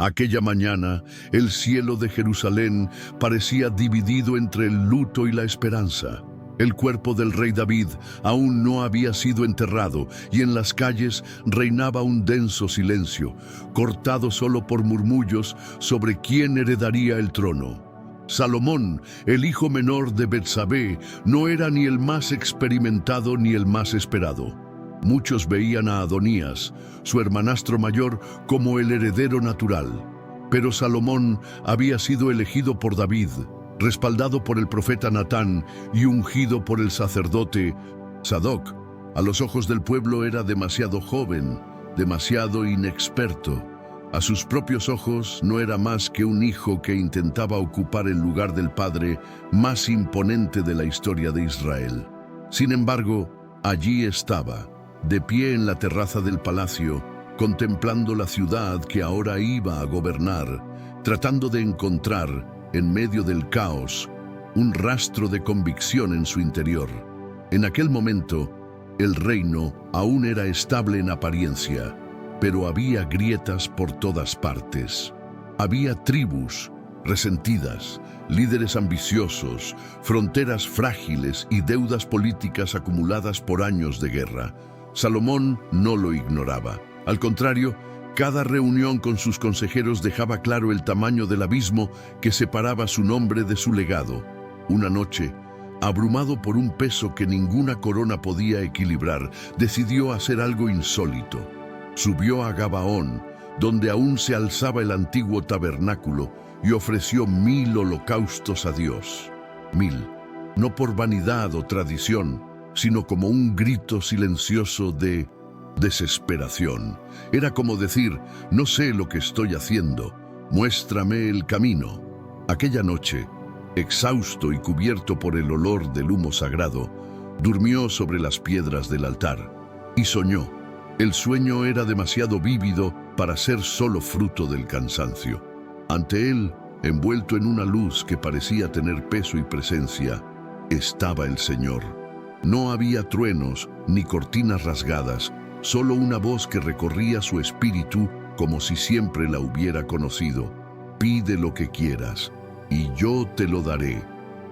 Aquella mañana, el cielo de Jerusalén parecía dividido entre el luto y la esperanza. El cuerpo del rey David aún no había sido enterrado y en las calles reinaba un denso silencio, cortado solo por murmullos sobre quién heredaría el trono. Salomón, el hijo menor de Betsabé, no era ni el más experimentado ni el más esperado. Muchos veían a Adonías, su hermanastro mayor, como el heredero natural. Pero Salomón había sido elegido por David, respaldado por el profeta Natán y ungido por el sacerdote Sadoc. A los ojos del pueblo era demasiado joven, demasiado inexperto. A sus propios ojos no era más que un hijo que intentaba ocupar el lugar del padre más imponente de la historia de Israel. Sin embargo, allí estaba, de pie en la terraza del palacio, contemplando la ciudad que ahora iba a gobernar, tratando de encontrar, en medio del caos, un rastro de convicción en su interior. En aquel momento, el reino aún era estable en apariencia, pero había grietas por todas partes. Había tribus resentidas, líderes ambiciosos, fronteras frágiles y deudas políticas acumuladas por años de guerra. Salomón no lo ignoraba. Al contrario, cada reunión con sus consejeros dejaba claro el tamaño del abismo que separaba su nombre de su legado. Una noche, abrumado por un peso que ninguna corona podía equilibrar, decidió hacer algo insólito. Subió a Gabaón, donde aún se alzaba el antiguo tabernáculo, y ofreció 1000 holocaustos a Dios. 1000, no por vanidad o tradición, sino como un grito silencioso de desesperación. Era como decir: no sé lo que estoy haciendo, muéstrame el camino. Aquella noche, exhausto y cubierto por el olor del humo sagrado, durmió sobre las piedras del altar y soñó. El sueño era demasiado vívido para ser solo fruto del cansancio. Ante él, envuelto en una luz que parecía tener peso y presencia, estaba el Señor. No había truenos ni cortinas rasgadas, solo una voz que recorría su espíritu como si siempre la hubiera conocido. Pide lo que quieras, y yo te lo daré.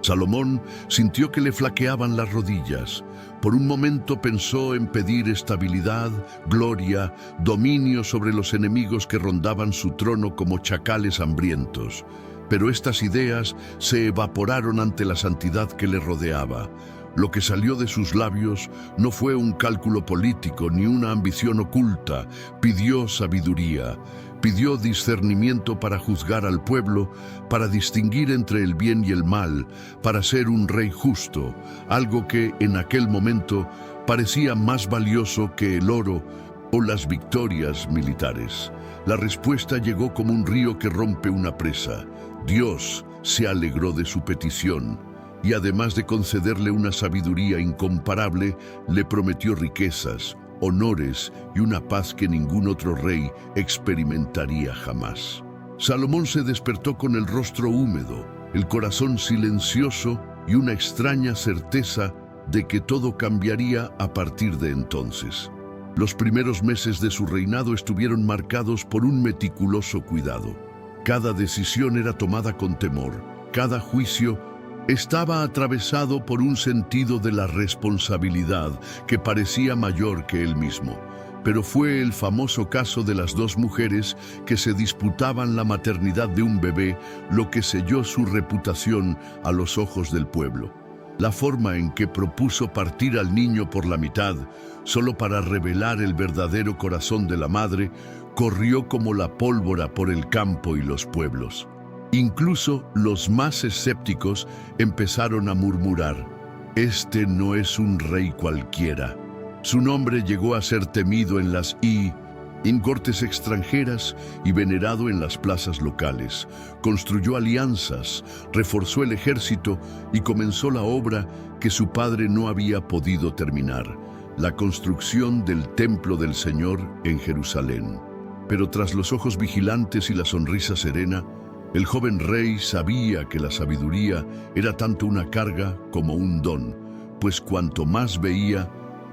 Salomón sintió que le flaqueaban las rodillas. Por un momento pensó en pedir estabilidad, gloria, dominio sobre los enemigos que rondaban su trono como chacales hambrientos. Pero estas ideas se evaporaron ante la santidad que le rodeaba. Lo que salió de sus labios no fue un cálculo político ni una ambición oculta. Pidió sabiduría, pidió discernimiento para juzgar al pueblo, para distinguir entre el bien y el mal, para ser un rey justo, algo que en aquel momento parecía más valioso que el oro o las victorias militares. La respuesta llegó como un río que rompe una presa. Dios se alegró de su petición. Y además de concederle una sabiduría incomparable, le prometió riquezas, honores y una paz que ningún otro rey experimentaría jamás. Salomón se despertó con el rostro húmedo, el corazón silencioso y una extraña certeza de que todo cambiaría a partir de entonces. Los primeros meses de su reinado estuvieron marcados por un meticuloso cuidado. Cada decisión era tomada con temor, cada juicio estaba atravesado por un sentido de la responsabilidad que parecía mayor que él mismo. Pero fue el famoso caso de las 2 mujeres que se disputaban la maternidad de un bebé lo que selló su reputación a los ojos del pueblo. La forma en que propuso partir al niño por la mitad, solo para revelar el verdadero corazón de la madre, corrió como la pólvora por el campo y los pueblos. Incluso los más escépticos empezaron a murmurar: este no es un rey cualquiera. Su nombre llegó a ser temido en cortes extranjeras y venerado en las plazas locales. Construyó alianzas, reforzó el ejército y comenzó la obra que su padre no había podido terminar: la construcción del templo del Señor en Jerusalén. Pero tras los ojos vigilantes y la sonrisa serena, el joven rey sabía que la sabiduría era tanto una carga como un don, pues cuanto más veía,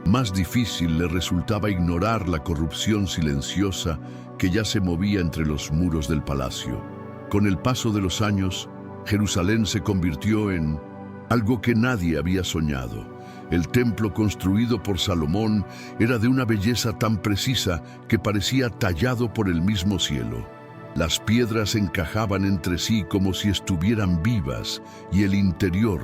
más difícil le resultaba ignorar la corrupción silenciosa que ya se movía entre los muros del palacio. Con el paso de los años, Jerusalén se convirtió en algo que nadie había soñado. El templo construido por Salomón era de una belleza tan precisa que parecía tallado por el mismo cielo. Las piedras encajaban entre sí como si estuvieran vivas, y el interior,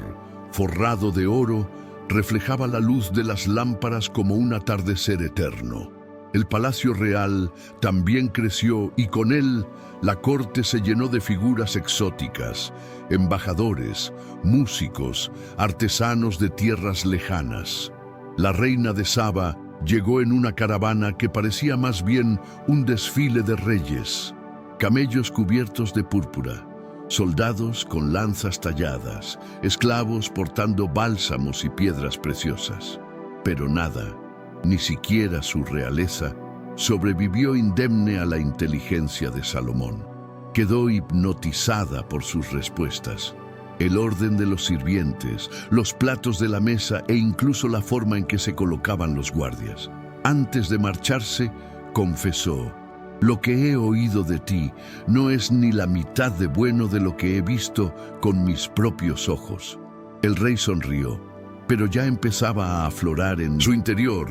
forrado de oro, reflejaba la luz de las lámparas como un atardecer eterno. El palacio real también creció y con él la corte se llenó de figuras exóticas, embajadores, músicos, artesanos de tierras lejanas. La reina de Saba llegó en una caravana que parecía más bien un desfile de reyes. Camellos cubiertos de púrpura, soldados con lanzas talladas, esclavos portando bálsamos y piedras preciosas. Pero nada, ni siquiera su realeza, sobrevivió indemne a la inteligencia de Salomón. Quedó hipnotizada por sus respuestas. El orden de los sirvientes, los platos de la mesa e incluso la forma en que se colocaban los guardias. Antes de marcharse, confesó: «Lo que he oído de ti no es ni la mitad de bueno de lo que he visto con mis propios ojos». El rey sonrió, pero ya empezaba a aflorar en su interior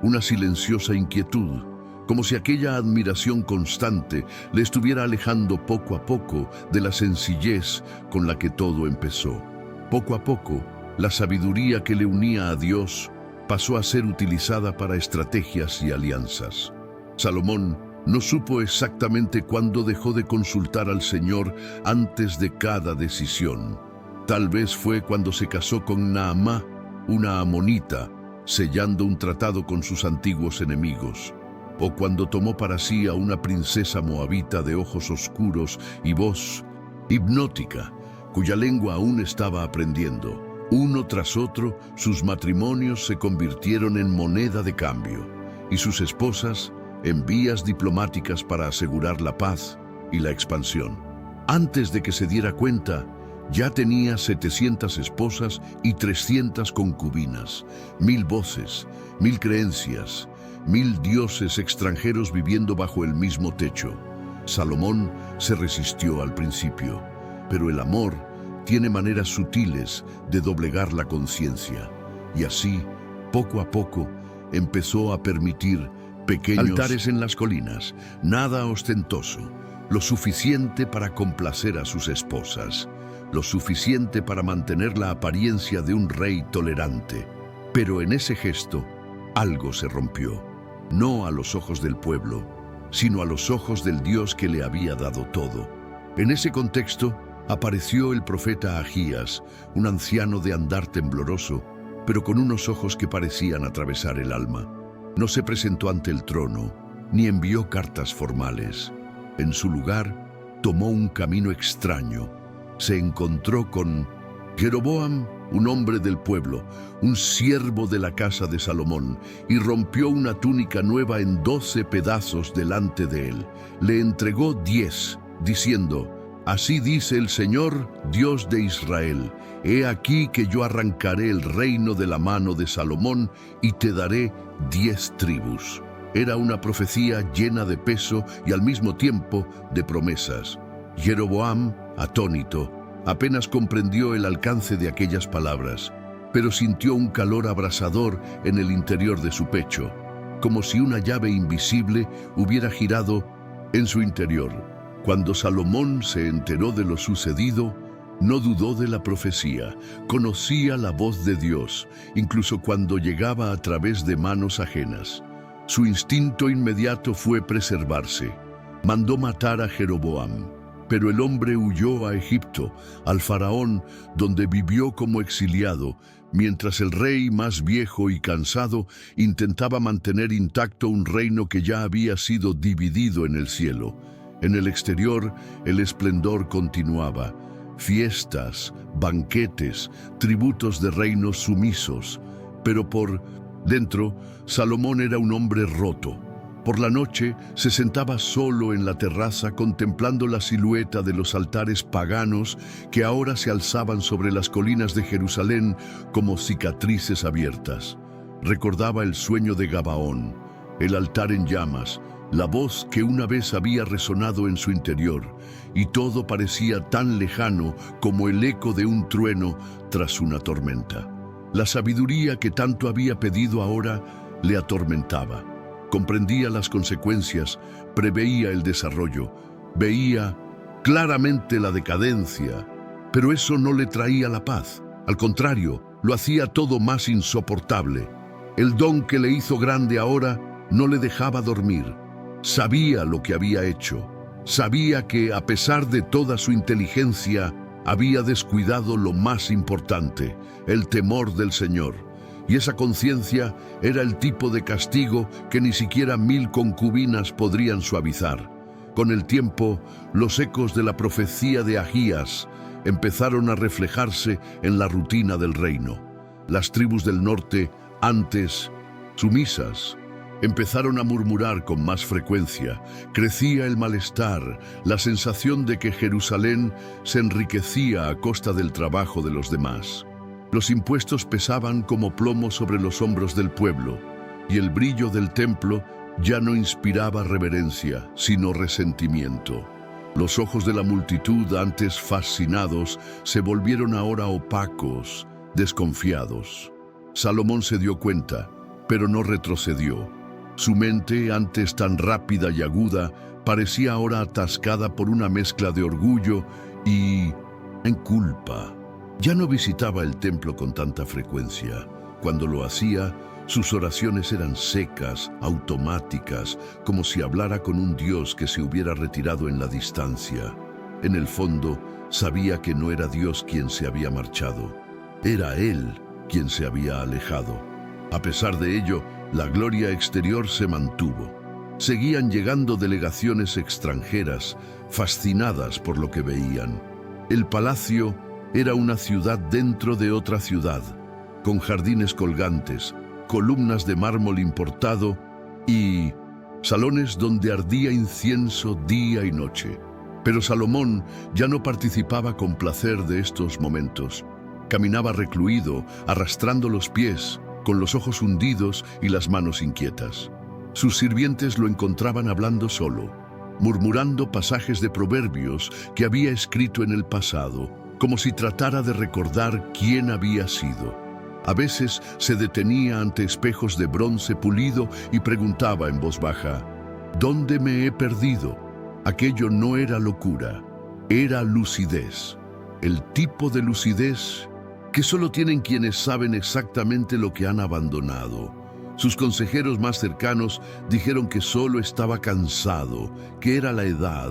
una silenciosa inquietud, como si aquella admiración constante le estuviera alejando poco a poco de la sencillez con la que todo empezó. Poco a poco, la sabiduría que le unía a Dios pasó a ser utilizada para estrategias y alianzas. Salomón no supo exactamente cuándo dejó de consultar al Señor antes de cada decisión. Tal vez fue cuando se casó con Naamá, una amonita, sellando un tratado con sus antiguos enemigos, o cuando tomó para sí a una princesa moabita de ojos oscuros y voz hipnótica, cuya lengua aún estaba aprendiendo. Uno tras otro, sus matrimonios se convirtieron en moneda de cambio, y sus esposas en vías diplomáticas para asegurar la paz y la expansión. Antes de que se diera cuenta, ya tenía 700 esposas y 300 concubinas, 1000 voces, 1000 creencias, 1000 dioses extranjeros viviendo bajo el mismo techo. Salomón se resistió al principio, pero el amor tiene maneras sutiles de doblegar la conciencia, y así, poco a poco, empezó a permitir pequeños altares en las colinas, nada ostentoso, lo suficiente para complacer a sus esposas, lo suficiente para mantener la apariencia de un rey tolerante. Pero en ese gesto, algo se rompió, no a los ojos del pueblo, sino a los ojos del Dios que le había dado todo. En ese contexto, apareció el profeta Ahías, un anciano de andar tembloroso, pero con unos ojos que parecían atravesar el alma. No se presentó ante el trono, ni envió cartas formales. En su lugar, tomó un camino extraño. Se encontró con Jeroboam, un hombre del pueblo, un siervo de la casa de Salomón, y rompió una túnica nueva en 12 pedazos delante de él. Le entregó 10, diciendo: «Así dice el Señor, Dios de Israel, he aquí que yo arrancaré el reino de la mano de Salomón y te daré 10 tribus». Era una profecía llena de peso y al mismo tiempo de promesas. Jeroboam, atónito, apenas comprendió el alcance de aquellas palabras, pero sintió un calor abrasador en el interior de su pecho, como si una llave invisible hubiera girado en su interior. Cuando Salomón se enteró de lo sucedido, no dudó de la profecía, conocía la voz de Dios, incluso cuando llegaba a través de manos ajenas. Su instinto inmediato fue preservarse. Mandó matar a Jeroboam, pero el hombre huyó a Egipto, al faraón, donde vivió como exiliado, mientras el rey, más viejo y cansado, intentaba mantener intacto un reino que ya había sido dividido en el cielo. En el exterior, el esplendor continuaba. Fiestas, banquetes, tributos de reinos sumisos. Pero por dentro, Salomón era un hombre roto. Por la noche, se sentaba solo en la terraza contemplando la silueta de los altares paganos que ahora se alzaban sobre las colinas de Jerusalén como cicatrices abiertas. Recordaba el sueño de Gabaón, el altar en llamas, la voz que una vez había resonado en su interior, y todo parecía tan lejano como el eco de un trueno tras una tormenta. La sabiduría que tanto había pedido ahora le atormentaba. Comprendía las consecuencias, preveía el desarrollo, veía claramente la decadencia, pero eso no le traía la paz. Al contrario, lo hacía todo más insoportable. El don que le hizo grande ahora no le dejaba dormir. Sabía lo que había hecho. Sabía que, a pesar de toda su inteligencia, había descuidado lo más importante, el temor del Señor. Y esa conciencia era el tipo de castigo que ni siquiera 1000 concubinas podrían suavizar. Con el tiempo, los ecos de la profecía de Ahías empezaron a reflejarse en la rutina del reino. Las tribus del norte, antes sumisas, empezaron a murmurar con más frecuencia. Crecía el malestar, la sensación de que Jerusalén se enriquecía a costa del trabajo de los demás. Los impuestos pesaban como plomo sobre los hombros del pueblo, y el brillo del templo ya no inspiraba reverencia, sino resentimiento. Los ojos de la multitud, antes fascinados, se volvieron ahora opacos, desconfiados. Salomón se dio cuenta, pero no retrocedió. Su mente, antes tan rápida y aguda, parecía ahora atascada por una mezcla de orgullo y culpa. Ya no visitaba el templo con tanta frecuencia. Cuando lo hacía, sus oraciones eran secas, automáticas, como si hablara con un Dios que se hubiera retirado en la distancia. En el fondo, sabía que no era Dios quien se había marchado. Era Él quien se había alejado. A pesar de ello, la gloria exterior se mantuvo. Seguían llegando delegaciones extranjeras, fascinadas por lo que veían. El palacio era una ciudad dentro de otra ciudad, con jardines colgantes, columnas de mármol importado y salones donde ardía incienso día y noche. Pero Salomón ya no participaba con placer de estos momentos. Caminaba recluido, arrastrando los pies, con los ojos hundidos y las manos inquietas. Sus sirvientes lo encontraban hablando solo, murmurando pasajes de proverbios que había escrito en el pasado, como si tratara de recordar quién había sido. A veces se detenía ante espejos de bronce pulido y preguntaba en voz baja: ¿dónde me he perdido? Aquello no era locura, era lucidez. El tipo de lucidez que solo tienen quienes saben exactamente lo que han abandonado. Sus consejeros más cercanos dijeron que solo estaba cansado, que era la edad,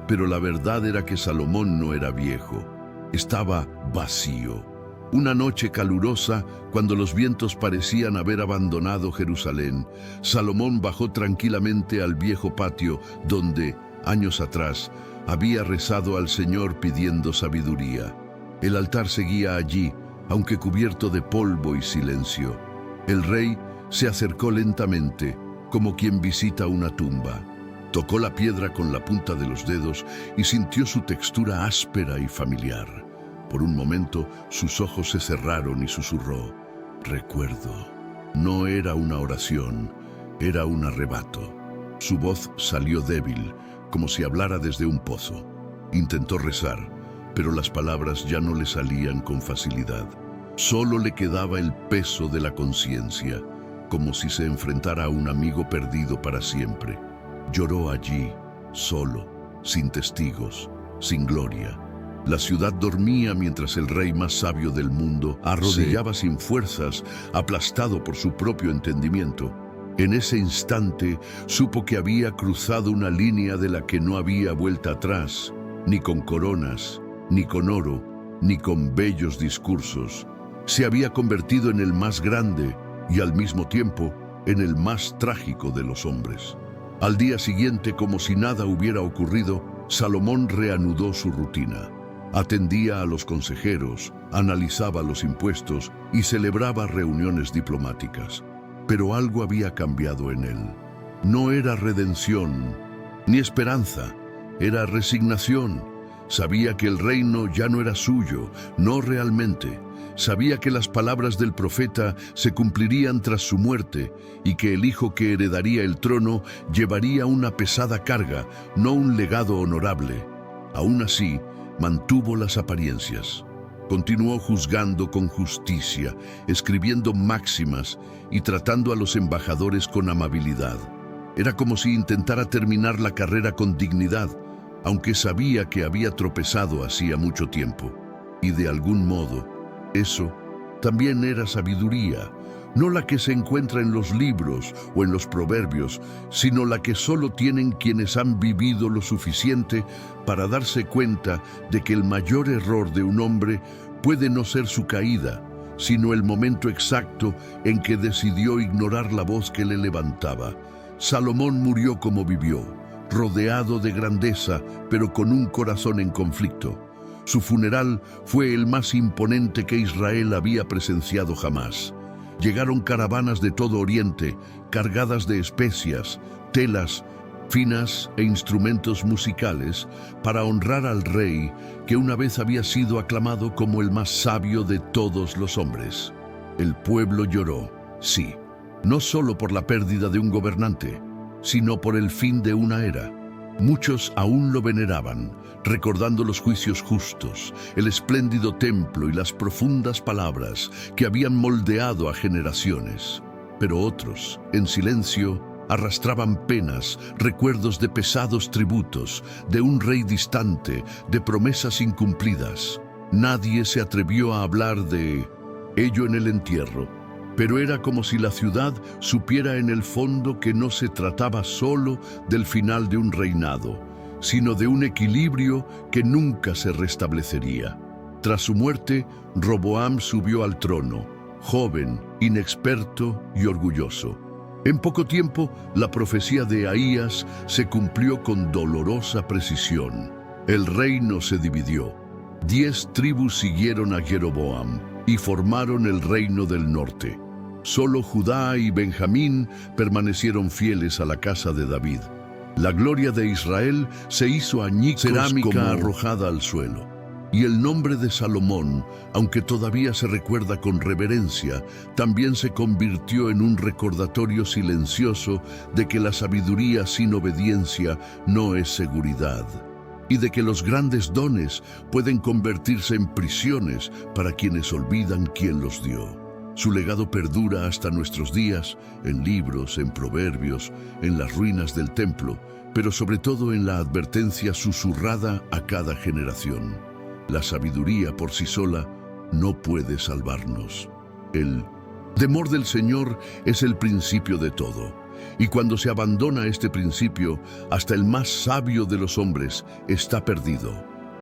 pero la verdad era que Salomón no era viejo, estaba vacío. Una noche calurosa, cuando los vientos parecían haber abandonado Jerusalén, Salomón bajó tranquilamente al viejo patio donde, años atrás, había rezado al Señor pidiendo sabiduría. El altar seguía allí, aunque cubierto de polvo y silencio. El rey se acercó lentamente, como quien visita una tumba. Tocó la piedra con la punta de los dedos y sintió su textura áspera y familiar. Por un momento, sus ojos se cerraron y susurró: recuerdo. No era una oración, era un arrebato. Su voz salió débil, como si hablara desde un pozo. Intentó rezar, pero las palabras ya no le salían con facilidad. Solo le quedaba el peso de la conciencia, como si se enfrentara a un amigo perdido para siempre. Lloró allí, solo, sin testigos, sin gloria. La ciudad dormía mientras el rey más sabio del mundo arrodillaba sin fuerzas, aplastado por su propio entendimiento. En ese instante supo que había cruzado una línea de la que no había vuelta atrás, ni con coronas, ni con oro, ni con bellos discursos. Se había convertido en el más grande y al mismo tiempo en el más trágico de los hombres. Al día siguiente, como si nada hubiera ocurrido, Salomón reanudó su rutina. Atendía a los consejeros, analizaba los impuestos y celebraba reuniones diplomáticas. Pero algo había cambiado en él. No era redención, ni esperanza, era resignación. Sabía que el reino ya no era suyo, no realmente. Sabía que las palabras del profeta se cumplirían tras su muerte y que el hijo que heredaría el trono llevaría una pesada carga, no un legado honorable. Aún así, mantuvo las apariencias. Continuó juzgando con justicia, escribiendo máximas y tratando a los embajadores con amabilidad. Era como si intentara terminar la carrera con dignidad, aunque sabía que había tropezado hacía mucho tiempo. Y de algún modo, eso también era sabiduría, no la que se encuentra en los libros o en los proverbios, sino la que solo tienen quienes han vivido lo suficiente para darse cuenta de que el mayor error de un hombre puede no ser su caída, sino el momento exacto en que decidió ignorar la voz que le levantaba. Salomón murió como vivió, rodeado de grandeza, pero con un corazón en conflicto. Su funeral fue el más imponente que Israel había presenciado jamás. Llegaron caravanas de todo Oriente, cargadas de especias, telas finas e instrumentos musicales, para honrar al rey que una vez había sido aclamado como el más sabio de todos los hombres. El pueblo lloró, sí, no solo por la pérdida de un gobernante, sino por el fin de una era. Muchos aún lo veneraban, recordando los juicios justos, el espléndido templo y las profundas palabras que habían moldeado a generaciones. Pero otros, en silencio, arrastraban penas, recuerdos de pesados tributos, de un rey distante, de promesas incumplidas. Nadie se atrevió a hablar de ello en el entierro, pero era como si la ciudad supiera en el fondo que no se trataba solo del final de un reinado, sino de un equilibrio que nunca se restablecería. Tras su muerte, Roboam subió al trono, joven, inexperto y orgulloso. En poco tiempo, la profecía de Ahías se cumplió con dolorosa precisión. El reino se dividió. 10 tribus siguieron a Jeroboam y formaron el reino del norte. Solo Judá y Benjamín permanecieron fieles a la casa de David. La gloria de Israel se hizo añicos, cerámica arrojada al suelo. Y el nombre de Salomón, aunque todavía se recuerda con reverencia, también se convirtió en un recordatorio silencioso de que la sabiduría sin obediencia no es seguridad, y de que los grandes dones pueden convertirse en prisiones para quienes olvidan quién los dio. Su legado perdura hasta nuestros días, en libros, en proverbios, en las ruinas del templo, pero sobre todo en la advertencia susurrada a cada generación. La sabiduría por sí sola no puede salvarnos. El temor del Señor es el principio de todo, y cuando se abandona este principio, hasta el más sabio de los hombres está perdido.